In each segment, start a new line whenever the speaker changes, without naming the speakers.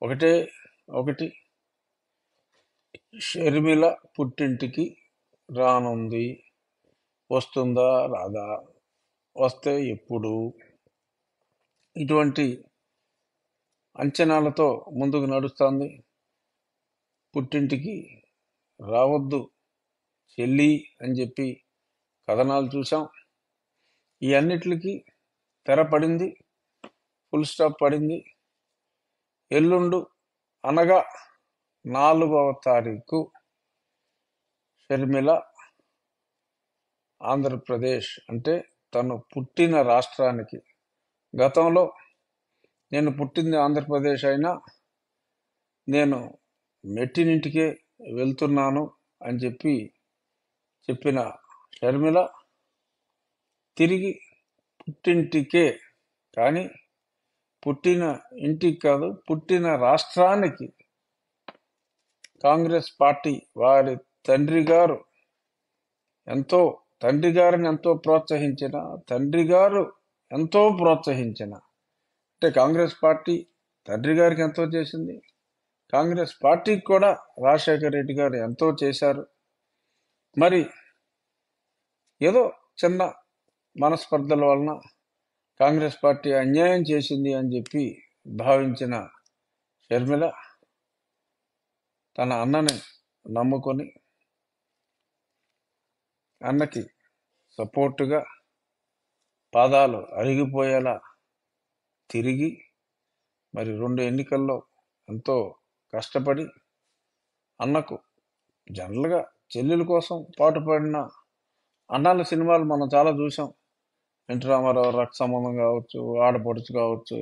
ఒకటే ఒకటి, షర్మిల పుట్టింటికి రానుంది. వస్తుందా రాదా, వస్తే ఎప్పుడు? ఇటువంటి అంచనాలతో ముందుకు నడుస్తుంది. పుట్టింటికి రావద్దు చెల్లి అని చెప్పి కథనాలు చూసాం. ఈ అన్నిటికి తెర పడింది, ఫుల్ స్టాప్ పడింది. ఎల్లుండు అనగా 4వ తారీఖు షర్మిల ఆంధ్రప్రదేశ్ అంటే తను పుట్టిన రాష్ట్రానికి, గతంలో నేను పుట్టింది ఆంధ్రప్రదేశ్ అయినా నేను మెట్టినింటికే వెళ్తున్నాను అని చెప్పిన షర్మిల తిరిగి పుట్టింటికే, కానీ పుట్టిన ఇంటికి కాదు, పుట్టిన రాష్ట్రానికి కాంగ్రెస్ పార్టీ వారి తండ్రి గారిని ఎంతో ప్రోత్సహించిన, తండ్రి గారు ఎంతో ప్రోత్సహించిన, అంటే కాంగ్రెస్ పార్టీ తండ్రి గారికి ఎంతో చేసింది, కాంగ్రెస్ పార్టీకి కూడా రాజశేఖర రెడ్డి గారు ఎంతో చేశారు. మరి ఏదో చిన్న మనస్పర్ధల వలన కాంగ్రెస్ పార్టీ అన్యాయం చేసింది అని చెప్పి భావించిన షర్మిల తన అన్నని నమ్ముకొని అన్నకి సపోర్టుగా పాదాలు అరిగిపోయేలా తిరిగి, మరి 2 ఎన్నికల్లో ఎంతో కష్టపడి అన్నకు, జనరల్గా చెల్లెల కోసం పాటుపడిన అన్నాల సినిమాలు మనం చాలా చూసాం. ఎన్టీ రామారావు రక్త సంబంధం కావచ్చు, ఆడపడుచు కావచ్చు,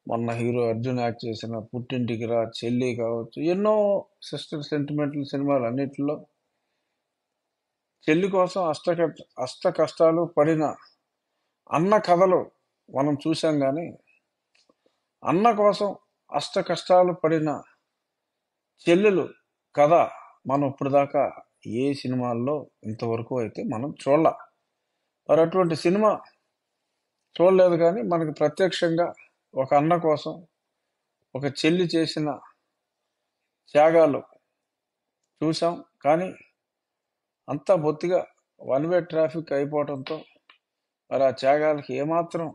మొన్న హీరో అర్జున్ యాక్ట్ చేసిన పుట్టింటికి రా చెల్లి కావచ్చు, ఎన్నో సిస్టర్ సెంటిమెంటల్ సినిమాలు అన్నిటిలో చెల్లి కోసం అష్ట కష్టాలు పడిన అన్న కథలు మనం చూసాం. కానీ అన్న కోసం అష్ట కష్టాలు పడిన చెల్లెలు కథ మనం ఇప్పుడు దాకా ఏ సినిమాల్లో ఇంతవరకు అయితే మనం చూడాల. మరి అటువంటి సినిమా చూడలేదు. కానీ మనకి ప్రత్యక్షంగా ఒక అన్న కోసం ఒక చెల్లి చేసిన త్యాగాలు చూసాం. కానీ అంతా బొత్తిగా 1 వే ట్రాఫిక్ అయిపోవడంతో మరి ఆ త్యాగాలకి ఏమాత్రం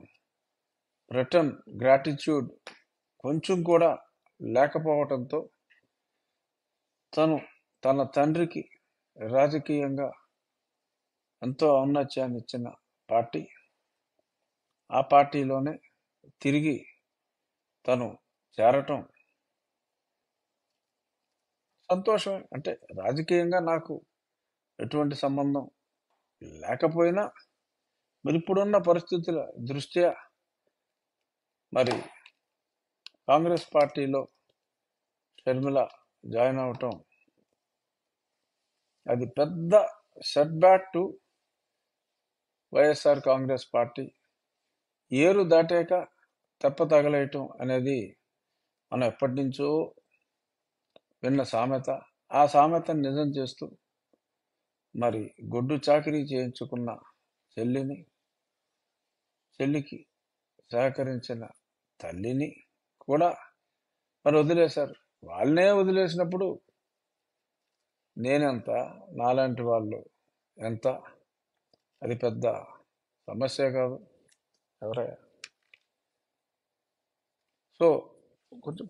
రిటర్న్ గ్రాటిట్యూడ్ కొంచెం కూడా లేకపోవడంతో తన తండ్రికి రాజకీయంగా ఎంతో ఔన్నత్యాన్ని ఇచ్చిన పార్టీ, ఆ పార్టీలోనే తిరిగి తను చేరటం సంతోషమే. అంటే రాజకీయంగా నాకు ఎటువంటి సంబంధం లేకపోయినా మరి ఇప్పుడున్న పరిస్థితుల దృష్ట్యా మరి కాంగ్రెస్ పార్టీలో షర్మిల జాయిన్ అవటం అది పెద్ద set back to YSR Congress party. ఏరు దాటాక తెప్ప తగలేయటం అనేది మనం ఎప్పటి నుంచో విన్న సామెత. ఆ సామెతను నిజం చేస్తూ మరి గొడ్డు చాకిరీ చేయించుకున్న చెల్లికి సహకరించిన తల్లిని కూడా మరి వదిలేశారు. వాళ్ళనే వదిలేసినప్పుడు నేనెంత, నాలాంటి వాళ్ళు ఎంత? అది పెద్ద సమస్య కాదు ఎవరయ్యా. సో కొంచెం